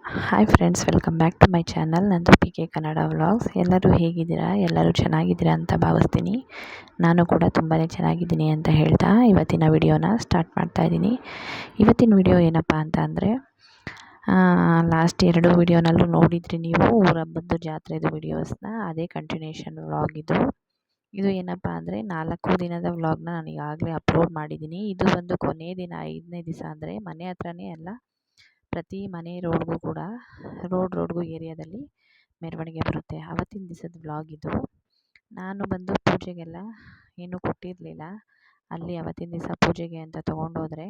Hi friends, welcome back to my channel. ನಂದು PK Kannada vlogs. ಎಲ್ಲರೂ ಹೇಗಿದ್ದೀರಾ? ಎಲ್ಲರೂ ಚೆನ್ನಾಗಿದ್ದೀರಾ ಅಂತ ಭಾವಿಸ್ತೀನಿ. ನಾನು ಕೂಡ ತುಂಬಾ ಚೆನ್ನಾಗಿದ್ದೀನಿ ಅಂತ ಹೇಳ್ತಾ ಇವತ್ತಿನ ವಿಡಿಯೋನ ಸ್ಟಾರ್ಟ್ ಮಾಡ್ತಾಯಿದ್ದೀನಿ. ಇವತ್ತಿನ ವಿಡಿಯೋ ಏನಪ್ಪ ಅಂತ ಅಂದರೆ, ಲಾಸ್ಟ್ 2 ವಿಡಿಯೋನಲ್ಲೂ ನೋಡಿದ್ರಿ ನೀವು ಊರ ಹಬ್ಬದ್ದು ಜಾತ್ರೆದು ವಿಡಿಯೋಸ್ನ. ಅದೇ ಕಂಟಿನ್ಯೂಷನ್ ವ್ಲಾಗ್ ಇದು. ಇದು ಏನಪ್ಪ ಅಂದರೆ 4 ದಿನದ ವ್ಲಾಗ್ನ ನಾನು ಈಗಾಗಲೇ ಅಪ್ಲೋಡ್ ಮಾಡಿದ್ದೀನಿ. ಇದು ಒಂದು ಕೊನೆ ದಿನ, 5ನೇ ದಿವಸ. ಅಂದರೆ ಮನೆ ಹತ್ರನೇ ಅಲ್ಲ, ಪ್ರತಿ ಮನೆ ರೋಡ್ಗೂ ಕೂಡ ರೋಡ್ಗೂ ಏರಿಯಾದಲ್ಲಿ ಮೆರವಣಿಗೆ ಬರುತ್ತೆ. ಆವತ್ತಿನ ದಿವಸದ ವ್ಲಾಗ್ ಇದು. ನಾನು ಬಂದು ಪೂಜೆಗೆಲ್ಲ ಏನೂ ಕೊಟ್ಟಿರಲಿಲ್ಲ. ಅಲ್ಲಿ ಆವತ್ತಿನ ದಿವಸ ಪೂಜೆಗೆ ಅಂತ ತೊಗೊಂಡೋದ್ರೆ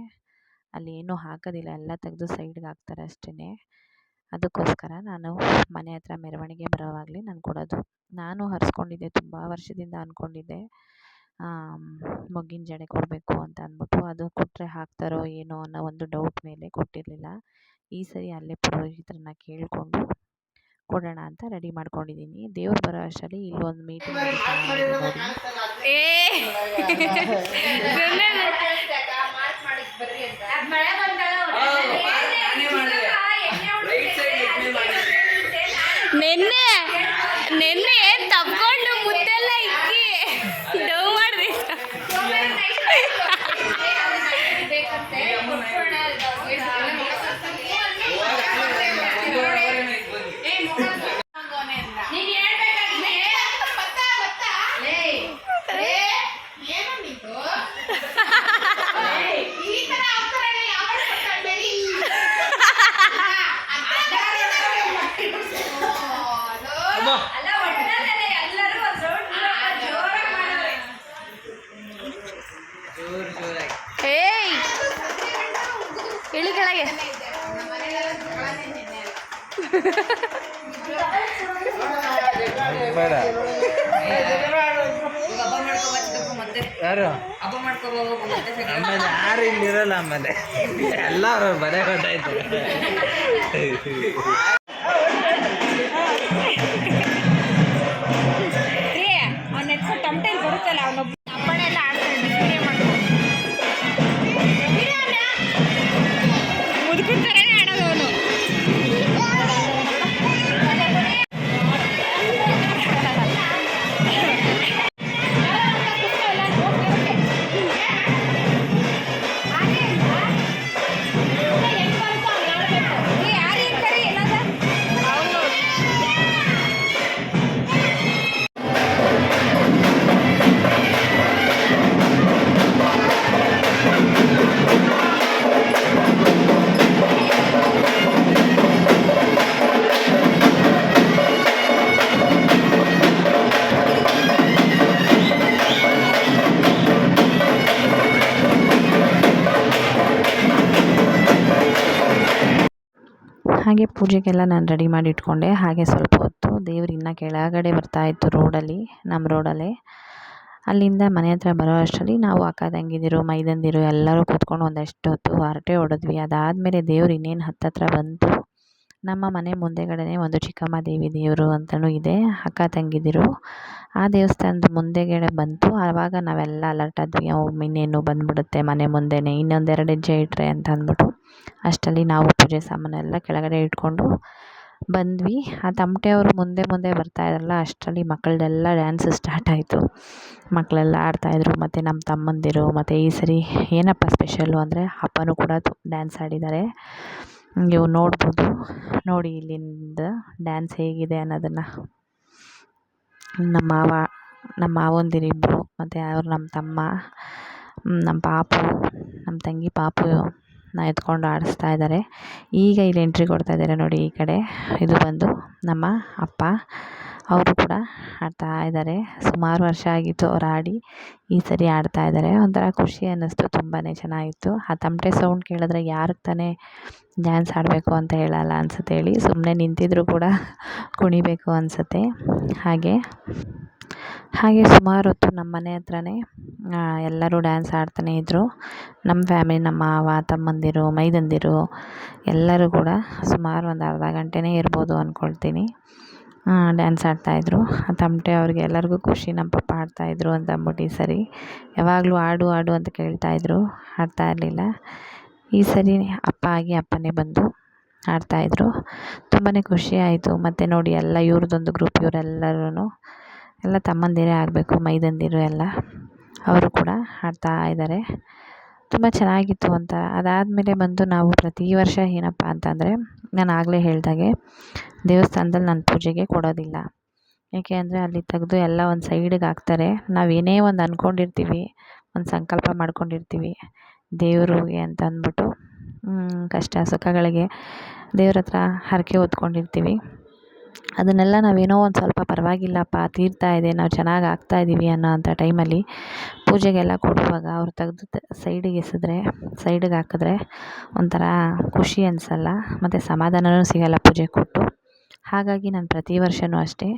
ಅಲ್ಲಿ ಏನೂ ಹಾಕೋದಿಲ್ಲ, ಎಲ್ಲ ತೆಗೆದು ಸೈಡ್ಗೆ ಹಾಕ್ತಾರೆ ಅಷ್ಟೇ. ಅದಕ್ಕೋಸ್ಕರ ನಾನು ಮನೆ ಹತ್ರ ಮೆರವಣಿಗೆ ಬರೋವಾಗಲೇ ನಾನು ಕೊಡೋದು. ನಾನು ಹರಿಸ್ಕೊಂಡಿದ್ದೆ, ತುಂಬ ವರ್ಷದಿಂದ ಅಂದ್ಕೊಂಡಿದ್ದೆ ಮೊಗ್ಗಿನ ಜಡೆ ಕೊಡಬೇಕು ಅಂತ ಅಂದ್ಬಿಟ್ಟು. ಅದು ಕೊಟ್ಟರೆ ಹಾಕ್ತಾರೋ ಏನೋ ಅನ್ನೋ ಒಂದು ಡೌಟ್ ಮೇಲೆ ಕೊಟ್ಟಿರಲಿಲ್ಲ. ಈ ಸರಿ ಅಲ್ಲೇ ಪುರೋಹಿತರನ್ನ ಕೇಳಿಕೊಂಡು ಕೊಡೋಣ ಅಂತ ರೆಡಿ ಮಾಡ್ಕೊಂಡಿದ್ದೀನಿ. ದೇವ್ರು ಬರೋ ಅಷ್ಟರಲ್ಲಿ ಇಲ್ಲೊಂದು ಮೀಟಿಂಗ್ ನೆನ್ನೆ ತಪ್ಕೊಂಡು ಮುದ್ದೆಲ್ಲ ಇಕ್ಕಿ ಡವ್ ಮಾಡ್ರಿ. ಇಳಿ ಕೆಳಗೆ. ಯಾರು ಆಮೇಲೆ ಯಾರು ಇಲ್ಲಿರಲ್ಲ, ಆಮೇಲೆ ಎಲ್ಲರೂ ಬರೇ ಗೊತ್ತಾಯ್ತು. ಅವ್ನ ನೆಟ್ಕೊಂಡು ಟಮಟೆಲ್ ಬರುತ್ತಲ್ಲ, ಅವನೊಬ್ಬ ಅಪ್ಪಣೆ ಎಲ್ಲ ಆಡ್ತಾನೆ. ಮುದುಕುತ್ತಾನೆ ಆಡೋದು ಅವನು. ಹಾಗೆ ಪೂಜೆಗೆಲ್ಲ ನಾನು ರೆಡಿ ಮಾಡಿ ಇಟ್ಕೊಂಡೆ. ಹಾಗೆ ಸ್ವಲ್ಪ ಹೊತ್ತು ದೇವ್ರು ಇನ್ನೂ ಕೆಳಗಡೆ ಬರ್ತಾಯಿತ್ತು ರೋಡಲ್ಲಿ, ನಮ್ಮ ರೋಡಲ್ಲೇ. ಅಲ್ಲಿಂದ ಮನೆ ಹತ್ರ ಬರೋ ಅಷ್ಟರಲ್ಲಿ ನಾವು ಅಕ್ಕ ತಂಗಿದಿರು, ಮೈದಂದಿರು ಎಲ್ಲರೂ ಕೂತ್ಕೊಂಡು ಒಂದಷ್ಟು ಹೊತ್ತು ಹರಟೆ ಹೊಡೆದ್ವಿ. ಅದಾದಮೇಲೆ ದೇವ್ರು ಇನ್ನೇನು ಹತ್ತತ್ರ ಬಂತು. ನಮ್ಮ ಮನೆ ಮುಂದೆಗಡೆ ಒಂದು ಚಿಕ್ಕಮ್ಮ ದೇವಿ ದೇವರು ಅಂತಲೂ ಇದೆ, ಅಕ್ಕ ತಂಗಿದಿರು. ಆ ದೇವಸ್ಥಾನದ ಮುಂದೆಗಡೆ ಬಂತು. ಆವಾಗ ನಾವೆಲ್ಲ ಅಲರ್ಟ್ ಆದ್ವಿ, ಇನ್ನೇನು ಬಂದುಬಿಡುತ್ತೆ ಮನೆ ಮುಂದೆನೇ, ಇನ್ನೊಂದೆರಡು ಹೆಜ್ಜೆ ಇಟ್ಟರೆ ಅಂತ ಅಂದ್ಬಿಟ್ಟು. ಅಷ್ಟರಲ್ಲಿ ನಾವು ಪೂಜೆ ಸಾಮಾನೆಲ್ಲ ಕೆಳಗಡೆ ಇಟ್ಕೊಂಡು ಬಂದ್ವಿ. ಆ ತಮಟೆಯವರು ಮುಂದೆ ಬರ್ತಾಯಿದ್ರಲ್ಲ, ಅಷ್ಟರಲ್ಲಿ ಮಕ್ಕಳದೆಲ್ಲ ಡ್ಯಾನ್ಸ್ ಸ್ಟಾರ್ಟ್ ಆಯಿತು. ಮಕ್ಕಳೆಲ್ಲ ಆಡ್ತಾಯಿದ್ರು, ಮತ್ತು ನಮ್ಮ ತಮ್ಮಂದಿರು. ಮತ್ತು ಈ ಸರಿ ಏನಪ್ಪ ಸ್ಪೆಷಲ್ಲು ಅಂದರೆ ಅಪ್ಪನೂ ಕೂಡ ಡ್ಯಾನ್ಸ್ ಆಡಿದ್ದಾರೆ. ನೀವು ನೋಡ್ಬೋದು, ನೋಡಿ ಇಲ್ಲಿಂದ ಡ್ಯಾನ್ಸ್ ಹೇಗಿದೆ ಅನ್ನೋದನ್ನು. ನಮ್ಮ ಮಾವಂದಿರಿಬ್ಬರು, ಮತ್ತು ಅವರು ನಮ್ಮ ತಮ್ಮ, ನಮ್ಮ ಪಾಪು, ನಮ್ಮ ತಂಗಿ ಪಾಪು ಎತ್ಕೊಂಡು ಆಡಿಸ್ತಾ ಇದ್ದಾರೆ. ಈಗ ಇಲ್ಲಿ ಎಂಟ್ರಿ ಕೊಡ್ತಾ ಇದ್ದಾರೆ ನೋಡಿ ಈ ಕಡೆ. ಇದು ಬಂದು ನಮ್ಮ ಅಪ್ಪ, ಅವರು ಕೂಡ ಆಡ್ತಾ ಇದ್ದಾರೆ. ಸುಮಾರು ವರ್ಷ ಆಗಿತ್ತು ಅವ್ರು ಆಡಿ, ಈ ಸರಿ ಆಡ್ತಾ ಇದ್ದಾರೆ. ಒಂಥರ ಖುಷಿ ಅನ್ನಿಸ್ತು, ತುಂಬಾ ಚೆನ್ನಾಗಿತ್ತು. ಆ ತಮಟೆ ಸೌಂಡ್ ಕೇಳಿದ್ರೆ ಯಾರಿಗೆ ತಾನೇ ಡ್ಯಾನ್ಸ್ ಆಡಬೇಕು ಅಂತ ಹೇಳಲ್ಲ ಅನಿಸುತ್ತೆ ಹೇಳಿ, ಸುಮ್ಮನೆ ನಿಂತಿದ್ರು ಕೂಡ ಕುಣಿಬೇಕು ಅನಿಸುತ್ತೆ. ಹಾಗೆ ಸುಮಾರು ಹೊತ್ತು ನಮ್ಮ ಮನೆ ಹತ್ರನೇ ಎಲ್ಲರೂ ಡ್ಯಾನ್ಸ್ ಆಡ್ತಾನೇ ಇದ್ದರು. ನಮ್ಮ ಫ್ಯಾಮಿಲಿ, ನಮ್ಮ ಮಾವ, ತಮ್ಮಂದಿರು, ಮೈದಂದಿರು ಎಲ್ಲರೂ ಕೂಡ ಸುಮಾರು ಒಂದು ಅರ್ಧ ಗಂಟೆನೇ ಇರ್ಬೋದು ಅಂದ್ಕೊಳ್ತೀನಿ. ಡ್ಯಾನ್ಸ್ ಆಡ್ತಾಯಿದ್ರು. ಆ ತಮಟೆ ಅವ್ರಿಗೆ ಎಲ್ಲರಿಗೂ ಖುಷಿ, ನಮ್ಮ ಪಪ್ಪ ಆಡ್ತಾಯಿದ್ರು ಅಂತ ಅಂದ್ಬಿಟ್ಟು. ಈ ಸರಿ ಯಾವಾಗಲೂ ಆಡು ಆಡು ಅಂತ ಕೇಳ್ತಾಯಿದ್ರು, ಆಡ್ತಾ ಇರಲಿಲ್ಲ. ಈ ಸರಿ ಅಪ್ಪ ಆಗಿ ಅಪ್ಪನೇ ಬಂದು ಆಡ್ತಾಯಿದ್ರು. ತುಂಬಾ ಖುಷಿ ಆಯಿತು. ಮತ್ತು ನೋಡಿ ಎಲ್ಲ ಇವ್ರದ್ದೊಂದು ಗ್ರೂಪ್, ಇವರೆಲ್ಲರೂ ಎಲ್ಲ ತಮ್ಮಂದಿರೇ ಆಗಬೇಕು, ಮೈದಂದಿರು ಎಲ್ಲ, ಅವರು ಕೂಡ ಆಡ್ತಾ ಇದ್ದಾರೆ. ತುಂಬ ಚೆನ್ನಾಗಿತ್ತು ಅಂತ. ಅದಾದಮೇಲೆ ಬಂದು ನಾವು ಪ್ರತಿ ವರ್ಷ ಏನಪ್ಪ ಅಂತಂದರೆ, ನಾನು ಆಗಲೇ ಹೇಳ್ದಾಗೆ ದೇವಸ್ಥಾನದಲ್ಲಿ ನಾನು ಪೂಜೆಗೆ ಕೊಡೋದಿಲ್ಲ. ಏಕೆ ಅಂದರೆ ಅಲ್ಲಿ ತೆಗೆದು ಎಲ್ಲ ಒಂದು ಸೈಡಿಗೆ ಹಾಕ್ತಾರೆ. ನಾವೇನೇ ಒಂದು ಅಂದ್ಕೊಂಡಿರ್ತೀವಿ, ಒಂದು ಸಂಕಲ್ಪ ಮಾಡ್ಕೊಂಡಿರ್ತೀವಿ ದೇವ್ರಿಗೆ ಅಂತ ಅಂದ್ಬಿಟ್ಟು, ಕಷ್ಟ ಸುಖಗಳಿಗೆ ದೇವ್ರ ಹತ್ರ ಹರಕೆ ಹೊತ್ಕೊಂಡಿರ್ತೀವಿ. ಅದನ್ನೆಲ್ಲ ನಾವೇನೋ ಒಂದು ಸ್ವಲ್ಪ ಪರವಾಗಿಲ್ಲಪ್ಪ ತೀರ್ತಾ ಇದೆ, ನಾವು ಚೆನ್ನಾಗಿ ಆಗ್ತಾಯಿದ್ದೀವಿ ಅನ್ನೋ ಅಂಥ ಟೈಮಲ್ಲಿ ಪೂಜೆಗೆಲ್ಲ ಕೊಡುವಾಗ ಅವ್ರು ತೆಗೆದು ಸೈಡಿಗೆ ಎಸೆದ್ರೆ, ಸೈಡಿಗೆ ಹಾಕಿದ್ರೆ ಒಂಥರ ಖುಷಿ ಅನಿಸಲ್ಲ, ಮತ್ತು ಸಮಾಧಾನವೂ ಸಿಗಲ್ಲ ಪೂಜೆ ಕೊಟ್ಟು. ಹಾಗಾಗಿ ನಾನು ಪ್ರತಿ ವರ್ಷವೂ ಅಷ್ಟೇ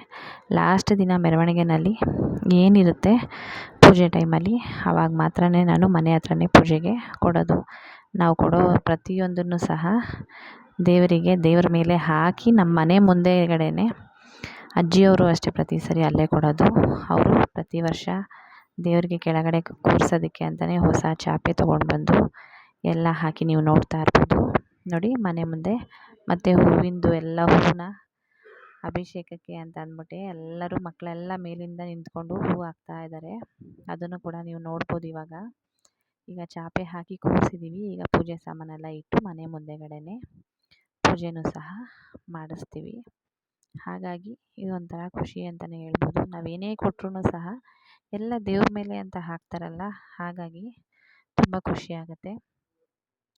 ಲಾಸ್ಟ್ ದಿನ ಮೆರವಣಿಗೆಯಲ್ಲಿ ಏನಿರುತ್ತೆ ಪೂಜೆ ಟೈಮಲ್ಲಿ ಆವಾಗ ಮಾತ್ರ ನಾನು ಮನೆ ಹತ್ರನೇ ಪೂಜೆಗೆ ಕೊಡೋದು. ನಾವು ಕೊಡೋ ಪ್ರತಿಯೊಂದನ್ನು ಸಹ ದೇವರಿಗೆ ದೇವ್ರ ಮೇಲೆ ಹಾಕಿ ನಮ್ಮ ಮನೆ ಮುಂದೆಗಡೆನೇ ಅಜ್ಜಿಯವರು ಅಷ್ಟೇ ಪ್ರತಿ ಸರಿ ಅಲ್ಲೇ ಕೊಡೋದು. ಅವರು ಪ್ರತಿ ವರ್ಷ ದೇವರಿಗೆ ಕೆಳಗಡೆ ಕೂರಿಸೋದಕ್ಕೆ ಅಂತಲೇ ಹೊಸ ಚಾಪೆ ತೊಗೊಂಡು ಬಂದು ಎಲ್ಲ ಹಾಕಿ ನೀವು ನೋಡ್ತಾ ಇರ್ಬೋದು ನೋಡಿ ಮನೆ ಮುಂದೆ. ಮತ್ತು ಹೂವಿಂದು ಎಲ್ಲ ಹೂವನ್ನ ಅಭಿಷೇಕಕ್ಕೆ ಅಂತ ಅಂದ್ಬಿಟ್ಟು ಎಲ್ಲರೂ ಮಕ್ಕಳೆಲ್ಲ ಮೇಲಿಂದ ನಿಂತ್ಕೊಂಡು ಹೂವು ಹಾಕ್ತಾ ಇದ್ದಾರೆ. ಅದನ್ನು ಕೂಡ ನೀವು ನೋಡ್ಬೋದು. ಈಗ ಚಾಪೆ ಹಾಕಿ ಕೂರಿಸಿದ್ದೀವಿ. ಈಗ ಪೂಜೆ ಸಾಮಾನೆಲ್ಲ ಇಟ್ಟು ಮನೆ ಮುಂದೆಗಡೆನೇ ಪೂಜೆನೂ ಸಹ ಮಾಡಿಸ್ತೀವಿ. ಹಾಗಾಗಿ ಇದೊಂಥರ ಖುಷಿ ಅಂತಲೇ ಹೇಳ್ಬೋದು. ನಾವೇನೇ ಕೊಟ್ಟರೂ ಸಹ ಎಲ್ಲ ದೇವ್ರ ಮೇಲೆ ಅಂತ ಹಾಕ್ತಾರಲ್ಲ, ಹಾಗಾಗಿ ತುಂಬ ಖುಷಿಯಾಗುತ್ತೆ.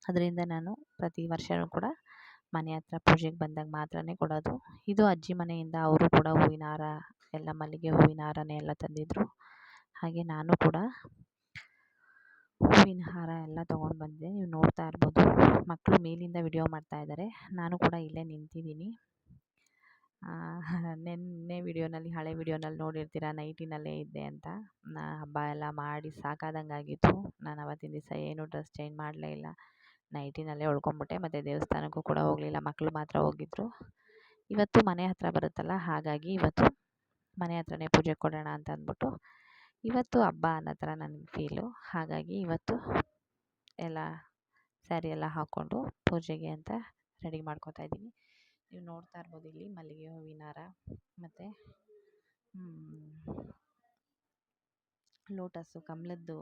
ಅದರಿಂದ ನಾನು ಪ್ರತಿ ವರ್ಷವೂ ಕೂಡ ಮನೆ ಹತ್ರ ಪೂಜೆಗೆ ಬಂದಾಗ ಮಾತ್ರನೇ ಕೊಡೋದು. ಇದು ಅಜ್ಜಿ ಮನೆಯಿಂದ ಅವರು ಕೂಡ ಹೂವಿನ ಹಾರ ಎಲ್ಲ, ಮಲ್ಲಿಗೆ ಹೂವಿನ ಹಾರನೇ ಎಲ್ಲ ತಂದಿದ್ದರು. ಹಾಗೆ ನಾನು ಕೂಡ ಹೂವಿನ ಹಾರ ಎಲ್ಲ ತೊಗೊಂಡು ಬಂದಿದ್ದೆ. ನೀವು ನೋಡ್ತಾ ಇರ್ಬೋದು, ಮಕ್ಕಳು ಮೇಲಿಂದ ವಿಡಿಯೋ ಮಾಡ್ತಾ ಇದ್ದಾರೆ, ನಾನು ಕೂಡ ಇಲ್ಲೇ ನಿಂತಿದ್ದೀನಿ. ನೆನ್ನೆ ವಿಡಿಯೋನಲ್ಲಿ, ಹಳೆ ವಿಡಿಯೋನಲ್ಲಿ ನೋಡಿರ್ತೀರ ನೈಟಿನಲ್ಲೇ ಇದ್ದೆ ಅಂತ. ಹಬ್ಬ ಎಲ್ಲ ಮಾಡಿ ಸಾಕಾದಂಗೆ ಆಗಿತ್ತು. ನಾನು ಅವತ್ತಿನ ದಿವಸ ಏನೂ ಡ್ರೆಸ್ ಚೇಂಜ್ ಮಾಡಲೇ ಇಲ್ಲ, ನೈಟಿನಲ್ಲೇ ಉಳ್ಕೊಂಬಿಟ್ಟೆ. ಮತ್ತು ದೇವಸ್ಥಾನಕ್ಕೂ ಕೂಡ ಹೋಗಲಿಲ್ಲ, ಮಕ್ಕಳು ಮಾತ್ರ ಹೋಗಿದ್ದರು. ಇವತ್ತು ಮನೆ ಹತ್ರ ಬರುತ್ತಲ್ಲ, ಹಾಗಾಗಿ ಇವತ್ತು ಮನೆ ಹತ್ರನೇ ಪೂಜೆ ಕೊಡೋಣ ಅಂತ ಅಂದ್ಬಿಟ್ಟು, ಇವತ್ತು ಹಬ್ಬ ಅನ್ನೋ ಥರ ನನಗೆ ಫೀಲು. ಹಾಗಾಗಿ ಇವತ್ತು ಎಲ್ಲ ಸ್ಯಾರಿ ಎಲ್ಲ ಹಾಕ್ಕೊಂಡು ಪೂಜೆಗೆ ಅಂತ ರೆಡಿ ಮಾಡ್ಕೊತಾ ಇದ್ದೀನಿ. ನೀವು ನೋಡ್ತಾ ಇರ್ಬೋದು ಇಲ್ಲಿ ಮಲ್ಲಿಗೆ ಹೂವಿನ ಹಾರ ಮತ್ತು ಲೋಟಸ್ಸು, ಕಮಲದ್ದು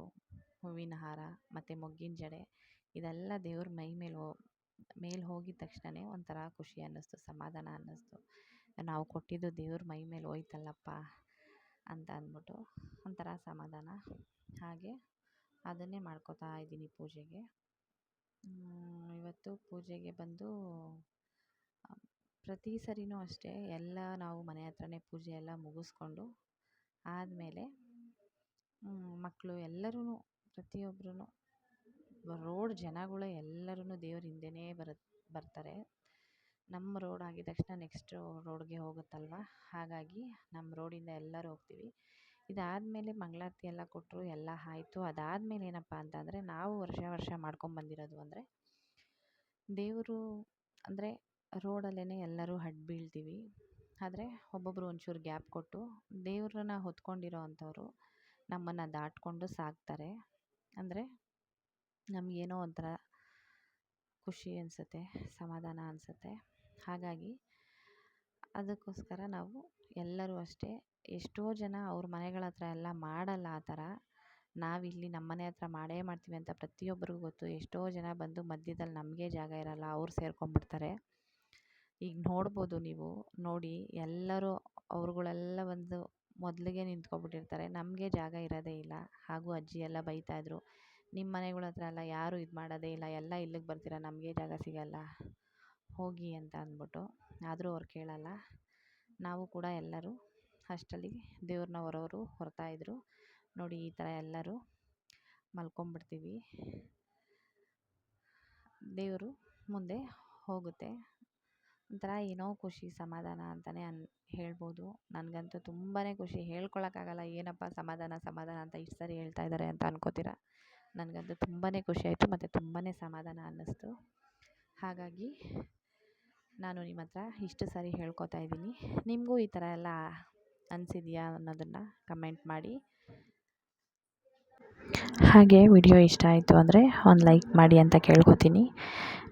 ಹೂವಿನ ಹಾರ ಮತ್ತು ಮೊಗ್ಗಿನ ಜಡೆ, ಇದೆಲ್ಲ ದೇವ್ರ ಮೈ ಮೇಲೆ ಹೋಗಿದ ತಕ್ಷಣ ಒಂಥರ ಖುಷಿ ಅನ್ನಿಸ್ತು, ಸಮಾಧಾನ ಅನ್ನಿಸ್ತು. ನಾವು ಕೊಟ್ಟಿದ್ದು ದೇವ್ರ ಮೈ ಮೇಲೆ ಹೋಯ್ತಲ್ಲಪ್ಪ ಅಂತ ಅಂದ್ಬಿಟ್ಟು ಒಂಥರ ಸಮಾಧಾನ. ಹಾಗೆ ಅದನ್ನೇ ಮಾಡ್ಕೋತಾ ಇದ್ದೀನಿ ಪೂಜೆಗೆ. ಇವತ್ತು ಪೂಜೆಗೆ ಬಂದು ಪ್ರತಿ ಸರಿನೂ ಅಷ್ಟೇ ಎಲ್ಲ ನಾವು ಮನೆ ಹತ್ರನೇ ಪೂಜೆ ಎಲ್ಲ ಮುಗಿಸ್ಕೊಂಡು ಆದಮೇಲೆ ಮಕ್ಕಳು ಎಲ್ಲರೂ ಪ್ರತಿಯೊಬ್ಬರೂ ರೋಡ್ ಜನಗಳು ಎಲ್ಲರೂ ದೇವ್ರ ಹಿಂದೆಯೇ ಬರ್ತಾರೆ. ನಮ್ಮ ರೋಡ್ ಆಗಿದ ತಕ್ಷಣ ನೆಕ್ಸ್ಟ್ ರೋಡ್ಗೆ ಹೋಗುತ್ತಲ್ವ, ಹಾಗಾಗಿ ನಮ್ಮ ರೋಡಿಂದ ಎಲ್ಲರೂ ಹೋಗ್ತೀವಿ. ಇದಾದಮೇಲೆ ಮಂಗಳಾರತಿ ಎಲ್ಲ ಕೊಟ್ಟರು, ಎಲ್ಲ ಆಯಿತು. ಅದಾದಮೇಲೆ ಏನಪ್ಪ ಅಂತಂದರೆ, ನಾವು ವರ್ಷ ಮಾಡ್ಕೊಂಬಂದಿರೋದು ಅಂದರೆ ದೇವರು ಅಂದರೆ ರೋಡಲ್ಲೇ ಎಲ್ಲರೂ ಅಡ್ಡ ಬೀಳ್ತೀವಿ. ಆದರೆ ಒಬ್ಬೊಬ್ಬರು ಒಂಚೂರು ಗ್ಯಾಪ್ ಕೊಟ್ಟು ದೇವ್ರನ್ನ ಹೊತ್ಕೊಂಡಿರೋ ಅಂಥವ್ರು ನಮ್ಮನ್ನು ದಾಟ್ಕೊಂಡು ಸಾಗ್ತಾರೆ. ಅಂದರೆ ನಮಗೇನೋ ಒಂಥರ ಖುಷಿ ಅನಿಸುತ್ತೆ, ಸಮಾಧಾನ ಅನಿಸುತ್ತೆ. ಹಾಗಾಗಿ ಅದಕ್ಕೋಸ್ಕರ ನಾವು ಎಲ್ಲರೂ ಅಷ್ಟೇ, ಎಷ್ಟೋ ಜನ ಅವ್ರ ಮನೆಗಳ ಹತ್ರ ಎಲ್ಲ ಮಾಡಲ್ಲ ಆ ಥರ, ನಾವಿಲ್ಲಿ ನಮ್ಮ ಮನೆ ಹತ್ರ ಮಾಡೇ ಮಾಡ್ತೀವಿ ಅಂತ ಪ್ರತಿಯೊಬ್ಬರಿಗೂ ಗೊತ್ತು. ಎಷ್ಟೋ ಜನ ಬಂದು ಮಧ್ಯದಲ್ಲಿ ನಮಗೆ ಜಾಗ ಇರಲ್ಲ, ಅವ್ರು ಸೇರ್ಕೊಂಡ್ಬಿಡ್ತಾರೆ. ಈಗ ನೋಡ್ಬೋದು, ನೀವು ನೋಡಿ ಎಲ್ಲರೂ ಅವ್ರುಗಳೆಲ್ಲ ಬಂದು ಮೊದಲಿಗೆ ನಿಂತ್ಕೊಬಿಟ್ಟಿರ್ತಾರೆ, ನಮಗೆ ಜಾಗ ಇರೋದೇ ಇಲ್ಲ. ಹಾಗೂ ಅಜ್ಜಿ ಎಲ್ಲ ಬೈತಾಯಿದ್ರು, ನಿಮ್ಮ ಮನೆಗಳ ಹತ್ರ ಎಲ್ಲ ಯಾರೂ ಇದು ಮಾಡೋದೇ ಇಲ್ಲ, ಎಲ್ಲ ಇಲ್ಲಿಗೆ ಬರ್ತೀರ, ನಮಗೆ ಜಾಗ ಸಿಗಲ್ಲ ಹೋಗಿ ಅಂತ ಅಂದ್ಬಿಟ್ಟು. ಆದರೂ ಅವ್ರು ಕೇಳಲ್ಲ. ನಾವು ಕೂಡ ಎಲ್ಲರೂ ಅಷ್ಟರಲ್ಲಿ ದೇವ್ರನ್ನ ಹೊರ್ತಾಯಿದ್ರು ನೋಡಿ. ಈ ಥರ ಎಲ್ಲರೂ ಮಲ್ಕೊಂಬಿಡ್ತೀವಿ, ದೇವರು ಮುಂದೆ ಹೋಗುತ್ತೆ. ಒಂಥರ ಏನೋ ಖುಷಿ, ಸಮಾಧಾನ ಅಂತಲೇ ಹೇಳ್ಬೋದು. ನನಗಂತೂ ತುಂಬಾ ಖುಷಿ, ಹೇಳ್ಕೊಳಕ್ಕಾಗಲ್ಲ. ಏನಪ್ಪ ಸಮಾಧಾನ ಅಂತ ಇಷ್ಟು ಸರಿ ಹೇಳ್ತಾ ಇದ್ದಾರೆ ಅಂತ ಅನ್ಕೋತೀರ. ನನಗಂತೂ ತುಂಬಾ ಖುಷಿ ಆಯಿತು ಮತ್ತು ತುಂಬಾ ಸಮಾಧಾನ ಅನ್ನಿಸ್ತು. ಹಾಗಾಗಿ ನಾನು ನಿಮ್ಮ ಹತ್ರ ಇಷ್ಟು ಸಾರಿ ಹೇಳ್ಕೊತಾ ಇದ್ದೀನಿ. ನಿಮಗೂ ಈ ಥರ ಎಲ್ಲ ಅನಿಸಿದೆಯಾ ಅನ್ನೋದನ್ನು ಕಮೆಂಟ್ ಮಾಡಿ. ಹಾಗೆ ವಿಡಿಯೋ ಇಷ್ಟ ಆಯಿತು ಅಂದರೆ ಒಂದು ಲೈಕ್ ಮಾಡಿ ಅಂತ ಕೇಳ್ಕೊತೀನಿ.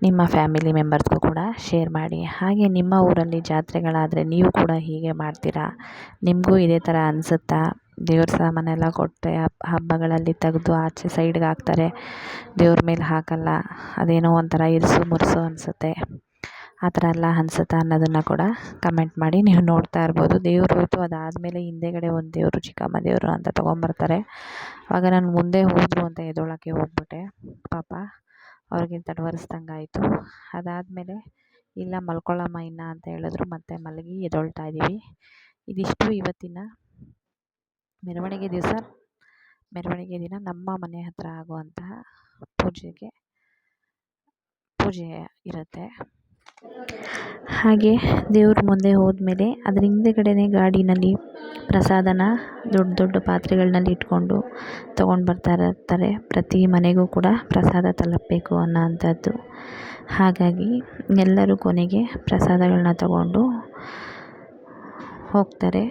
ನಿಮ್ಮ ಫ್ಯಾಮಿಲಿ ಮೆಂಬರ್ಸ್ಗೂ ಕೂಡ ಶೇರ್ ಮಾಡಿ. ಹಾಗೆ ನಿಮ್ಮ ಊರಲ್ಲಿ ಜಾತ್ರೆಗಳಾದರೆ ನೀವು ಕೂಡ ಹೀಗೆ ಮಾಡ್ತೀರಾ? ನಿಮಗೂ ಇದೇ ಥರ ಅನಿಸುತ್ತಾ? ದೇವ್ರ ಸಾಮಾನೆಲ್ಲ ಕೊಟ್ಟರೆ ಹಬ್ಬಗಳಲ್ಲಿ ತೆಗೆದು ಆಚೆ ಸೈಡ್ಗೆ ಹಾಕ್ತಾರೆ, ದೇವ್ರ ಮೇಲೆ ಹಾಕಲ್ಲ, ಅದೇನೋ ಒಂಥರ ಇರಿಸು ಮುರುಸು ಅನಿಸುತ್ತೆ. ಆ ಥರ ಎಲ್ಲ ಅನಿಸುತ್ತಾ ಅನ್ನೋದನ್ನು ಕೂಡ ಕಮೆಂಟ್ ಮಾಡಿ. ನೀವು ನೋಡ್ತಾ ಇರ್ಬೋದು, ದೇವ್ರು ಹೋಯ್ತು, ಅದಾದಮೇಲೆ ಹಿಂದೆಗಡೆ ಒಂದು ದೇವರು ಚಿಕ್ಕಮ್ಮ ದೇವರು ಅಂತ ತೊಗೊಂಬರ್ತಾರೆ. ಆವಾಗ ನಾನು ಮುಂದೆ ಹೋದರು ಅಂತ ಎದ್ದೊಳಕ್ಕೆ ಹೋಗ್ಬಿಟ್ಟೆ. ಪಾಪ ಅವ್ರಿಗೆ ತಡವರಿಸ್ದಂಗೆ ಆಯಿತು. ಅದಾದಮೇಲೆ ಇಲ್ಲ ಮಲ್ಕೊಳ್ಳಮ್ಮ ಇನ್ನು ಅಂತ ಹೇಳಿದ್ರು. ಮತ್ತೆ ಮಲಗಿ ಎದ್ದೊಳ್ತಾ ಇದ್ದೀವಿ. ಇದಿಷ್ಟು ಇವತ್ತಿನ ಮೆರವಣಿಗೆ ದಿನ ನಮ್ಮ ಮನೆ ಹತ್ರ ಆಗುವಂತಹ ಪೂಜೆ ಇರುತ್ತೆ. ಹಾಗೆ ದೇವ್ರ ಮುಂದೆ ಹೋದ್ಮೇಲೆ ಅದ್ರ ಹಿಂದೆಗಡೆನೇ ಗಾಡಿನಲ್ಲಿ ಪ್ರಸಾದನ ದೊಡ್ಡ ದೊಡ್ಡ ಪಾತ್ರೆಗಳಲ್ಲಿ ಇಟ್ಕೊಂಡು ತೊಗೊಂಡು ಬರ್ತಾ ಇರ್ತಾರೆ. ಪ್ರತಿ ಮನೆಗೂ ಕೂಡ ಪ್ರಸಾದ ತಲುಪಬೇಕು ಅನ್ನೋ ಅಂಥದ್ದು. ಹಾಗಾಗಿ ಎಲ್ಲರೂ ಕೊನೆಗೆ ಪ್ರಸಾದಗಳನ್ನ ತಗೊಂಡು ಹೋಗ್ತಾರೆ.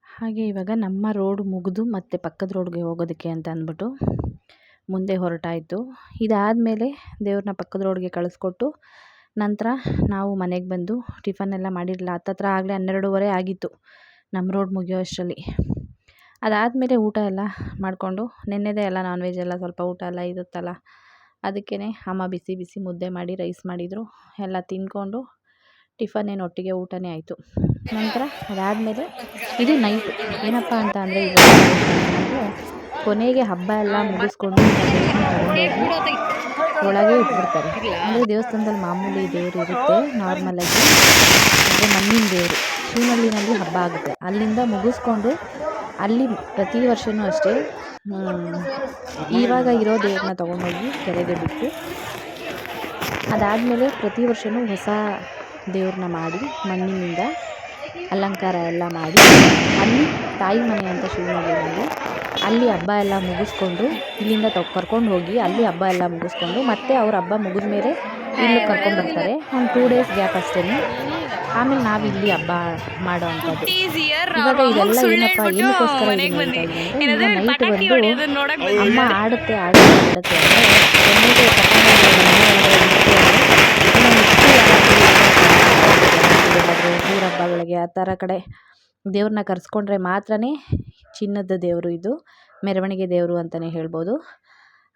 ಹಾಗೆ ಇವಾಗ ನಮ್ಮ ರೋಡ್ ಮುಗಿದು ಮತ್ತೆ ಪಕ್ಕದ ರೋಡ್ಗೆ ಹೋಗೋದಕ್ಕೆ ಅಂತ ಅಂದ್ಬಿಟ್ಟು ಮುಂದೆ ಹೊರಟಾಯಿತು. ಇದಾದಮೇಲೆ ದೇವ್ರನ್ನ ಪಕ್ಕದ ರೋಡ್ಗೆ ಕಳಿಸ್ಕೊಟ್ಟು ನಂತರ ನಾವು ಮನೆಗೆ ಬಂದು ಟಿಫನ್ ಎಲ್ಲ ಮಾಡಿರಲಿಲ್ಲ. ಹತ್ತತ್ರ ಆಗಲೇ 12:30 ಆಗಿತ್ತು ನಮ್ಮ ರೋಡ್ ಮುಗಿಯೋ ಅಷ್ಟರಲ್ಲಿ. ಅದಾದಮೇಲೆ ಊಟ ಎಲ್ಲ ಮಾಡಿಕೊಂಡು, ನೆನ್ನೆದೇ ಎಲ್ಲ ನಾನ್ ವೆಜ್ ಎಲ್ಲ ಸ್ವಲ್ಪ ಊಟ ಎಲ್ಲ ಇರುತ್ತಲ್ಲ, ಅದಕ್ಕೇ ಅಮ್ಮ ಬಿಸಿ ಬಿಸಿ ಮುದ್ದೆ ಮಾಡಿ ರೈಸ್ ಮಾಡಿದರು. ಎಲ್ಲ ತಿಂದ್ಕೊಂಡು ಟಿಫನ್ ಏನು ಒಟ್ಟಿಗೆ ಊಟನೇ ಆಯಿತು. ನಂತರ ಅದಾದಮೇಲೆ ಇದು ನೈಟು ಏನಪ್ಪ ಅಂತ ಅಂದರೆ ಕೊನೆಗೆ ಹಬ್ಬ ಎಲ್ಲ ಮುಗಿಸ್ಕೊಂಡು ತಗೊಂಡೋಗಿ ಒಳಗೆ ಇಟ್ಬಿಡ್ತಾರೆ. ಅಂದರೆ ದೇವಸ್ಥಾನದಲ್ಲಿ ಮಾಮೂಲಿ ದೇವರು ಇರುತ್ತೆ ನಾರ್ಮಲಾಗಿ, ಅಂದರೆ ಮಣ್ಣಿನ ದೇವರು ಶಿವನಹಳ್ಳಿನಲ್ಲಿ ಹಬ್ಬ ಆಗುತ್ತೆ. ಅಲ್ಲಿಂದ ಮುಗಿಸ್ಕೊಂಡು ಅಲ್ಲಿ ಪ್ರತಿ ವರ್ಷವೂ ಅಷ್ಟೇ ಇವಾಗ ಇರೋ ದೇವ್ರನ್ನ ತೊಗೊಂಡೋಗಿ ಕೆರೆಗೆ ಬಿಟ್ಟು, ಅದಾದಮೇಲೆ ಪ್ರತಿ ವರ್ಷವೂ ಹೊಸ ದೇವ್ರನ್ನ ಮಾಡಿ ಮಣ್ಣಿನಿಂದ ಅಲಂಕಾರ ಎಲ್ಲ ಮಾಡಿ ಅಲ್ಲಿ ತಾಯಿ ಮನೆ ಅಂತ ಶಿವನಹಳ್ಳಿನಲ್ಲಿ ಅಲ್ಲಿ ಹಬ್ಬ ಎಲ್ಲ ಮುಗಿಸ್ಕೊಂಡು ಇಲ್ಲಿಂದ ಕರ್ಕೊಂಡು ಹೋಗಿ ಅಲ್ಲಿ ಹಬ್ಬ ಎಲ್ಲ ಮುಗಿಸ್ಕೊಂಡು ಮತ್ತೆ ಅವ್ರ ಹಬ್ಬ ಮುಗಿದ ಮೇಲೆ ಇಲ್ಲಿ ಕರ್ಕೊಂಡ್ಬರ್ತಾರೆ. ಒಂದು 2 ಡೇಸ್ ಗ್ಯಾಪ್ ಅಷ್ಟೇ. ಆಮೇಲೆ ನಾವು ಇಲ್ಲಿ ಹಬ್ಬ ಮಾಡೋ ಅಂಥದ್ದು. ಇವಾಗ ಇದೆಲ್ಲ ಏನಪ್ಪ ಏನಕ್ಕೋಸ್ಕರ ನೈಟ್ ಬಂದು ಅಮ್ಮ ಆಡುತ್ತೆ ಅಂದರೆ ಊರ ಹಬ್ಬಗಳಿಗೆ ಆ ಥರ ಕಡೆ ದೇವ್ರನ್ನ ಕರೆಸ್ಕೊಂಡ್ರೆ ಮಾತ್ರ ಚಿನ್ನದ ದೇವರು, ಇದು ಮೆರವಣಿಗೆ ದೇವರು ಅಂತಲೇ ಹೇಳ್ಬೋದು.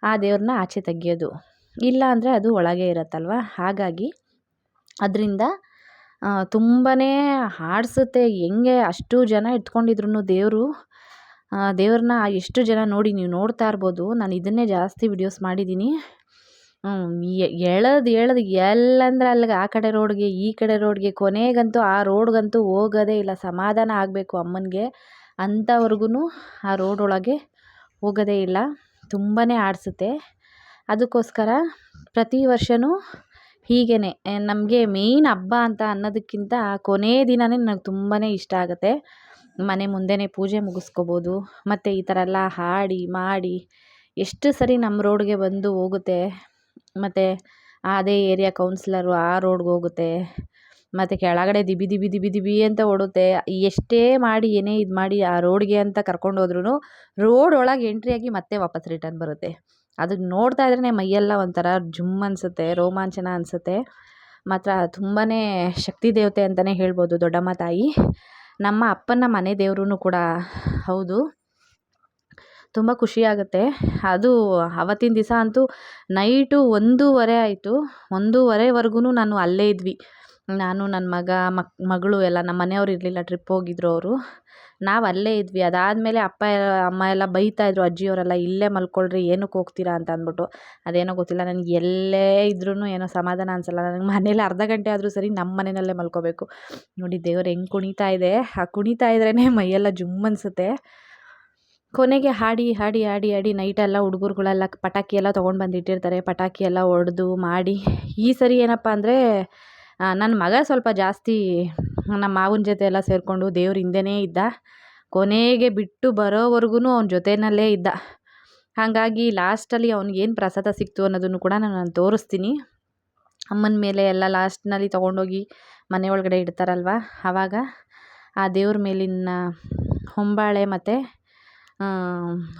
ಆ ದೇವ್ರನ್ನ ಆಚೆ ತೆಗಿಯೋದು, ಇಲ್ಲ ಅಂದರೆ ಅದು ಒಳಗೆ ಇರುತ್ತಲ್ವ. ಹಾಗಾಗಿ ಅದರಿಂದ ತುಂಬಾ ಹಾಡಿಸುತ್ತೆ. ಹೆಂಗೆ ಅಷ್ಟು ಜನ ಇಟ್ಕೊಂಡಿದ್ರು ದೇವ್ರನ್ನ ಎಷ್ಟು ಜನ ನೋಡಿ ನೀವು ನೋಡ್ತಾ ಇರ್ಬೋದು. ನಾನು ಇದನ್ನೇ ಜಾಸ್ತಿ ವಿಡಿಯೋಸ್ ಮಾಡಿದ್ದೀನಿ. ಎಳೆದು ಎಲ್ಲಂದ್ರೆ ಅಲ್ಲಿಗೆ ಆ ಕಡೆ ರೋಡ್ಗೆ ಈ ಕಡೆ ರೋಡ್ಗೆ, ಕೊನೆಗಂತೂ ಆ ರೋಡ್ಗಂತೂ ಹೋಗೋದೇ ಇಲ್ಲ. ಸಮಾಧಾನ ಆಗಬೇಕು ಅಮ್ಮನಿಗೆ ಅಂಥವ್ರಿಗೂ ಆ ರೋಡ್ ಒಳಗೆ ಹೋಗೋದೇ ಇಲ್ಲ. ತುಂಬಾ ಆಡಿಸುತ್ತೆ. ಅದಕ್ಕೋಸ್ಕರ ಪ್ರತಿ ವರ್ಷವೂ ಹೀಗೇ ನಮಗೆ ಮೇಯ್ನ್ ಹಬ್ಬ ಅಂತ ಅನ್ನೋದಕ್ಕಿಂತ ಕೊನೆ ದಿನವೇ ನನಗೆ ತುಂಬಾ ಇಷ್ಟ ಆಗುತ್ತೆ. ಮನೆ ಮುಂದೆನೇ ಪೂಜೆ ಮುಗಿಸ್ಕೋಬೋದು. ಮತ್ತು ಈ ಥರ ಎಲ್ಲ ಹಾಡಿ ಮಾಡಿ ಎಷ್ಟು ಸರಿ ನಮ್ಮ ರೋಡ್ಗೆ ಬಂದು ಹೋಗುತ್ತೆ. ಮತ್ತು ಅದೇ ಏರಿಯಾ ಕೌನ್ಸಿಲರು ಆ ರೋಡ್ಗೆ ಹೋಗುತ್ತೆ. ಮತ್ತು ಕೆಳಗಡೆ ದಿಬಿ ದಿಬಿ ದಿಬಿ ದಿಬಿ ಅಂತ ಓಡುತ್ತೆ. ಎಷ್ಟೇ ಮಾಡಿ ಏನೇ ಇದು ಮಾಡಿ ಆ ರೋಡ್ಗೆ ಅಂತ ಕರ್ಕೊಂಡು ಹೋದ್ರೂ ರೋಡ್ ಒಳಗೆ ಎಂಟ್ರಿಯಾಗಿ ಮತ್ತೆ ವಾಪಸ್ ರಿಟರ್ನ್ ಬರುತ್ತೆ. ಅದಕ್ಕೆ ನೋಡ್ತಾ ಇದ್ರೇ ಮೈಯೆಲ್ಲ ಒಂಥರ ಜುಮ್ ಅನಿಸುತ್ತೆ, ರೋಮಾಂಚನ ಅನಿಸುತ್ತೆ. ಮಾತ್ರ ತುಂಬಾ ಶಕ್ತಿ ದೇವತೆ ಅಂತಲೇ ಹೇಳ್ಬೋದು ದೊಡ್ಡಮ್ಮ ತಾಯಿ. ನಮ್ಮ ಅಪ್ಪನ ಮನೆ ದೇವ್ರೂ ಕೂಡ ಹೌದು. ತುಂಬ ಖುಷಿಯಾಗುತ್ತೆ. ಅದು ಆವತ್ತಿನ ದಿವಸ ಅಂತೂ ನೈಟು 1:30 ಆಯಿತು. 1:30ವರೆಗೂ ನಾನು ಅಲ್ಲೇ ಇದ್ವಿ. ನಾನು ನನ್ನ ಮಗಳು ಎಲ್ಲ ನಮ್ಮ ಮನೆಯವ್ರು ಇರಲಿಲ್ಲ, ಟ್ರಿಪ್ ಹೋಗಿದ್ರು ಅವರು. ನಾವು ಅಲ್ಲೇ ಇದ್ವಿ. ಅದಾದಮೇಲೆ ಅಮ್ಮ ಎಲ್ಲ ಬೈತಾಯಿದ್ರು, ಅಜ್ಜಿಯವರೆಲ್ಲ ಇಲ್ಲೇ ಮಲ್ಕೊಳ್ರಿ ಏನಕ್ಕೆ ಹೋಗ್ತೀರಾ ಅಂತ ಅಂದ್ಬಿಟ್ಟು. ಅದೇನೋ ಗೊತ್ತಿಲ್ಲ, ನನಗೆ ಎಲ್ಲೇ ಇದ್ರೂ ಏನೋ ಸಮಾಧಾನ ಅನಿಸಲ್ಲ. ನನಗೆ ಮನೇಲಿ ಅರ್ಧ ಗಂಟೆ ಆದರೂ ಸರಿ ನಮ್ಮ ಮನೆಯಲ್ಲೇ ಮಲ್ಕೋಬೇಕು. ನೋಡಿ ದೇವ್ರು ಹೆಂಗೆ ಕುಣಿತಾ ಇದೆ. ಆ ಕುಣಿತಾ ಇದ್ರೇ ಮೈಯೆಲ್ಲ ಜುಮ್ ಅನಿಸುತ್ತೆ. ಕೊನೆಗೆ ಹಾಡಿ ಹಾಡಿ ಹಾಡಿ ಹಾಡಿ ನೈಟೆಲ್ಲ ಹುಡುಗರುಗಳೆಲ್ಲ ಪಟಾಕಿ ಎಲ್ಲ ತೊಗೊಂಡು ಬಂದಿಟ್ಟಿರ್ತಾರೆ. ಪಟಾಕಿ ಎಲ್ಲ ಹೊಡೆದು ಮಾಡಿ ಈ ಸರಿ ಏನಪ್ಪ ಅಂದರೆ ನನ್ನ ಮಗ ಸ್ವಲ್ಪ ಜಾಸ್ತಿ ನಮ್ಮ ಮಾವನ ಜೊತೆ ಎಲ್ಲ ಸೇರಿಕೊಂಡು ದೇವ್ರ ಹಿಂದೆನೇ ಇದ್ದ. ಕೊನೆಗೆ ಬಿಟ್ಟು ಬರೋವರೆಗೂ ಅವನ ಜೊತೆಯಲ್ಲೇ ಇದ್ದ. ಹಾಗಾಗಿ ಲಾಸ್ಟಲ್ಲಿ ಅವ್ನಿಗೇನು ಪ್ರಸಾದ ಸಿಕ್ತು ಅನ್ನೋದನ್ನು ಕೂಡ ನಾನು ತೋರಿಸ್ತೀನಿ. ಅಮ್ಮನ ಮೇಲೆ ಎಲ್ಲ ಲಾಸ್ಟ್ನಲ್ಲಿ ತೊಗೊಂಡೋಗಿ ಮನೆ ಒಳಗಡೆ ಇಡ್ತಾರಲ್ವ, ಆವಾಗ ಆ ದೇವ್ರ ಮೇಲಿನ ಹೊಂಬಾಳೆ ಮತ್ತು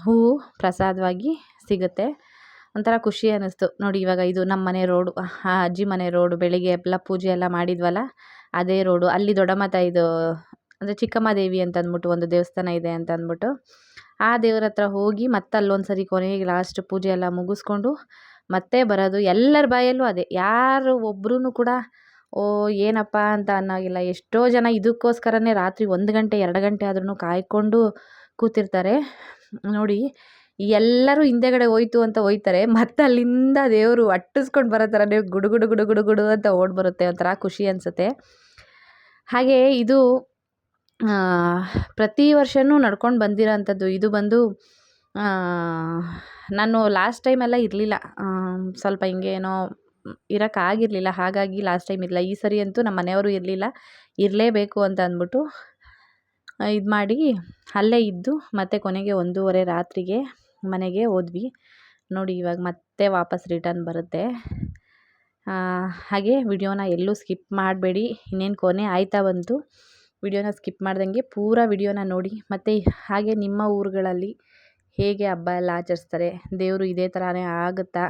ಹೂವು ಪ್ರಸಾದವಾಗಿ ಸಿಗುತ್ತೆ. ಒಂಥರ ಖುಷಿ ಅನ್ನಿಸ್ತು ನೋಡಿ. ಇವಾಗ ಇದು ನಮ್ಮ ಮನೆ ರೋಡು, ಅಜ್ಜಿ ಮನೆ ರೋಡು. ಬೆಳಿಗ್ಗೆ ಎಲ್ಲ ಪೂಜೆ ಎಲ್ಲ ಮಾಡಿದ್ವಲ್ಲ ಅದೇ ರೋಡು. ಅಲ್ಲಿ ದೊಡ್ಡಮ್ಮ ತಾಯಿದು ಅಂದರೆ ಚಿಕ್ಕಮ್ಮ ದೇವಿ ಅಂತ ಅಂದ್ಬಿಟ್ಟು ಒಂದು ದೇವಸ್ಥಾನ ಇದೆ ಅಂತ ಅಂದ್ಬಿಟ್ಟು ಆ ದೇವ್ರ ಹತ್ರ ಹೋಗಿ ಮತ್ತೆ ಅಲ್ಲೊಂದು ಸರಿ ಕೊನೆಗೆ ಲಾಸ್ಟ್ ಪೂಜೆ ಎಲ್ಲ ಮುಗಿಸ್ಕೊಂಡು ಮತ್ತೆ ಬರೋದು. ಎಲ್ಲರ ಬಾಯಲ್ಲೂ ಅದೇ, ಯಾರು ಒಬ್ರೂ ಕೂಡ ಓ ಏನಪ್ಪ ಅಂತ ಅನ್ನೋಗಿಲ್ಲ. ಎಷ್ಟೋ ಜನ ಇದಕ್ಕೋಸ್ಕರನೇ ರಾತ್ರಿ 1 ಗಂಟೆ 2 ಗಂಟೆ ಆದ್ರೂ ಕಾಯ್ಕೊಂಡು ಕೂತಿರ್ತಾರೆ ನೋಡಿ. ಎಲ್ಲರೂ ಹಿಂದೆಗಡೆ ಹೋಯ್ತು ಅಂತ ಹೋಯ್ತಾರೆ, ಮತ್ತು ಅಲ್ಲಿಂದ ದೇವರು ಅಟ್ಟಿಸ್ಕೊಂಡು ಬರೋ ಥರನೇ ಗುಡು ಗುಡು ಗುಡು ಗುಡು ಗುಡು ಅಂತ ಓಡಿ ಬರುತ್ತೆ. ಒಂಥರ ಖುಷಿ ಅನಿಸುತ್ತೆ. ಹಾಗೆ ಇದು ಪ್ರತಿ ವರ್ಷವೂ ನಡ್ಕೊಂಡು ಬಂದಿರೋ ಅಂಥದ್ದು. ಇದು ಬಂದು ನಾನು ಲಾಸ್ಟ್ ಟೈಮೆಲ್ಲ ಇರಲಿಲ್ಲ, ಸ್ವಲ್ಪ ಹಿಂಗೇನೋ ಇರೋಕ್ಕಾಗಿರಲಿಲ್ಲ, ಹಾಗಾಗಿ ಲಾಸ್ಟ್ ಟೈಮ್ ಇರಲಿಲ್ಲ. ಈ ಸರಿ ಅಂತೂ ನಮ್ಮ ಮನೆಯವರು ಇರಲಿಲ್ಲ, ಇರಲೇಬೇಕು ಅಂತ ಅಂದ್ಬಿಟ್ಟು ಇದು ಮಾಡಿ ಅಲ್ಲೇ ಇದ್ದು ಮತ್ತೆ ಕೊನೆಗೆ 1:30 ರಾತ್ರಿಗೆ ಮನೆಗೆ ಹೋದ್ವಿ ನೋಡಿ. ಇವಾಗ ಮತ್ತೆ ವಾಪಸ್ ರಿಟರ್ನ್ ಬರುತ್ತೆ. ಹಾಗೆ ವಿಡಿಯೋನ ಎಲ್ಲೂ ಸ್ಕಿಪ್ ಮಾಡಬೇಡಿ. ಇನ್ನೇನು ಕೊನೆ ಆಯ್ತಾ ಬಂತು. ವಿಡಿಯೋನ ಸ್ಕಿಪ್ ಮಾಡ್ದಂಗೆ ಪೂರ ವಿಡಿಯೋನ ನೋಡಿ. ಮತ್ತು ಹಾಗೆ ನಿಮ್ಮ ಊರುಗಳಲ್ಲಿ ಹೇಗೆ ಹಬ್ಬ ಎಲ್ಲ ಆಚರಿಸ್ತಾರೆ, ದೇವರು ಇದೇ ಥರನೇ ಆಗುತ್ತಾ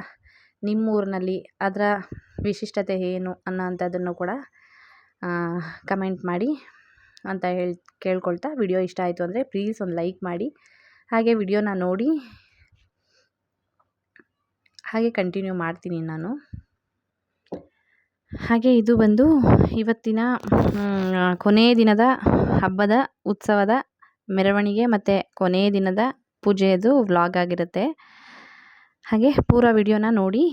ನಿಮ್ಮ ಊರಿನಲ್ಲಿ, ಅದರ ವಿಶಿಷ್ಟತೆ ಏನು ಅನ್ನೋಂಥದ್ದನ್ನು ಕೂಡ ಕಮೆಂಟ್ ಮಾಡಿ ಅಂತ ಕೇಳ್ಕೊಳ್ತಾ, ವಿಡಿಯೋ ಇಷ್ಟ ಆಯಿತು ಅಂದರೆ ಪ್ಲೀಸ್ ಒಂದು ಲೈಕ್ ಮಾಡಿ. ಹಾಗೆ ವಿಡಿಯೋನ ನೋಡಿ, ಹಾಗೆ ಕಂಟಿನ್ಯೂ ಮಾಡ್ತೀನಿ ನಾನು. ಹಾಗೆ ಇದು ಬಂದು ಇವತ್ತಿನ ಕೊನೆಯ ದಿನದ ಹಬ್ಬದ ಉತ್ಸವದ ಮೆರವಣಿಗೆ ಮತ್ತು ಕೊನೆಯ ದಿನದ ಪೂಜೆಯದು ವ್ಲಾಗ್ ಆಗಿರುತ್ತೆ. ಹಾಗೆ ಪೂರ ವಿಡಿಯೋನ ನೋಡಿ.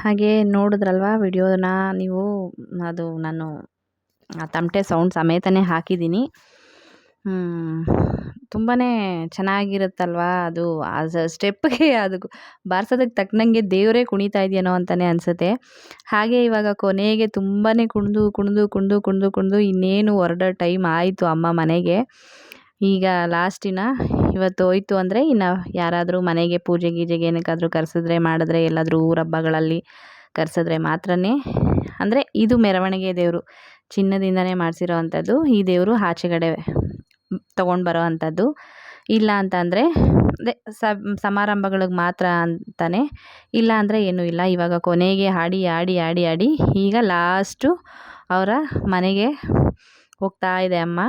ಹಾಗೆ ನೋಡಿದ್ರಲ್ವ ವಿಡಿಯೋನ ನೀವು, ಅದು ನಾನು ತಮಟೆ ಸೌಂಡ್ ಸಮೇತನೇ ಹಾಕಿದ್ದೀನಿ. ತುಂಬಾ ಚೆನ್ನಾಗಿರುತ್ತಲ್ವ ಅದು. ಆ ಸ್ಟೆಪ್ಗೆ ಅದು ಬಾರ್ಸೋದಕ್ಕೆ ತಕ್ಕನಂಗೆ ದೇವರೇ ಕುಣಿತಾ ಇದೆಯೇನೋ ಅಂತಲೇ ಅನಿಸುತ್ತೆ. ಹಾಗೆ ಇವಾಗ ಕೊನೆಗೆ ತುಂಬಾ ಕುಣಿದು ಕುಣಿದು ಕುಣಿದು ಕುಣಿದು ಕುಣಿದು ಇನ್ನೇನು ಹೊರಡೋ ಟೈಮ್ ಆಯಿತು ಅಮ್ಮ ಮನೆಗೆ. ಈಗ ಲಾಸ್ಟಿನ ಇವತ್ತು ಹೋಯ್ತು ಅಂದರೆ ಇನ್ನು ಯಾರಾದರೂ ಮನೆಗೆ ಪೂಜೆ ಗೀಜೆಗೆ ಏನಕ್ಕಾದರೂ ಕರೆಸಿದ್ರೆ ಮಾಡಿದ್ರೆ, ಎಲ್ಲಾದರೂ ಊರ ಹಬ್ಬಗಳಲ್ಲಿ ಕರೆಸಿದ್ರೆ ಮಾತ್ರನೇ, ಅಂದರೆ ಇದು ಮೆರವಣಿಗೆ ದೇವರು, ಚಿನ್ನದಿಂದನೇ ಮಾಡಿಸಿರೋ ಅಂಥದ್ದು. ಈ ದೇವರು ಆಚೆಗಡೆ ತೊಗೊಂಡು ಬರೋ ಅಂಥದ್ದು. ಇಲ್ಲ ಅಂತ ಅಂದರೆ ಅದೇ ಸಮಾರಂಭಗಳಿಗೆ ಮಾತ್ರ ಅಂತಾನೆ, ಇಲ್ಲ ಅಂದರೆ ಏನೂ ಇಲ್ಲ. ಇವಾಗ ಕೊನೆಗೆ ಹಾಡಿ ಆಡಿ ಆಡಿ ಆಡಿ ಈಗ ಲಾಸ್ಟು ಅವರ ಮನೆಗೆ ಹೋಗ್ತಾ ಇದೆ ಅಮ್ಮ.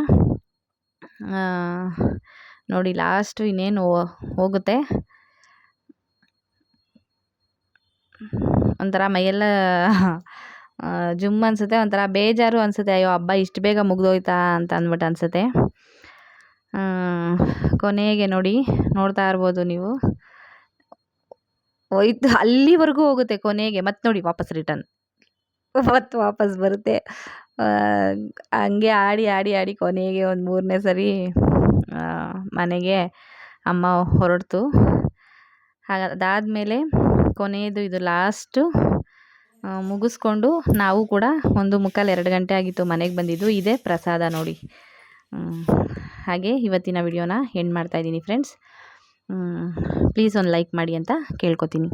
ನೋಡಿ ಲಾಸ್ಟು ಇನ್ನೇನು ಹೋಗುತ್ತೆ. ಒಂಥರ ಮೈಯೆಲ್ಲ ಜುಮ್ ಅನಿಸುತ್ತೆ, ಒಂಥರ ಬೇಜಾರು ಅನಿಸುತ್ತೆ. ಅಯ್ಯೋ ಹಬ್ಬ ಇಷ್ಟು ಬೇಗ ಮುಗ್ದೋಯ್ತಾ ಅಂತ ಅಂದ್ಬಿಟ್ಟು ಅನಿಸುತ್ತೆ. ಕೊನೆಗೆ ನೋಡಿ, ನೋಡ್ತಾ ಇರ್ಬೋದು ನೀವು, ಹೋಯ್ತು ಅಲ್ಲಿವರೆಗೂ ಹೋಗುತ್ತೆ ಕೊನೆಗೆ. ಮತ್ತೆ ನೋಡಿ ವಾಪಸ್ ರಿಟರ್ನ್, ಮತ್ತು ವಾಪಸ್ ಬರುತ್ತೆ. ಹಂಗೆ ಆಡಿ ಆಡಿ ಆಡಿ ಕೊನೆಗೆ ಒಂದು 3ನೇ ಸರಿ ಮನೆಗೆ ಅಮ್ಮ ಹೊರಡ್ತು. ಅದಾದಮೇಲೆ ಕೊನೆಯದು ಇದು ಲಾಸ್ಟು ಮುಗಿಸ್ಕೊಂಡು ನಾವು ಕೂಡ 1:45-2 ಗಂಟೆ ಆಗಿತ್ತು ಮನೆಗೆ ಬಂದಿದ್ದು. ಇದೇ ಪ್ರಸಾದ ನೋಡಿ. ಹಾಗೆ ಇವತ್ತಿನ ವಿಡಿಯೋನ ಎಂಡ್ ಮಾಡ್ತಾಯಿದ್ದೀನಿ ಫ್ರೆಂಡ್ಸ್. ಪ್ಲೀಸ್ ಒಂದು ಲೈಕ್ ಮಾಡಿ ಅಂತ ಕೇಳ್ಕೊತೀನಿ.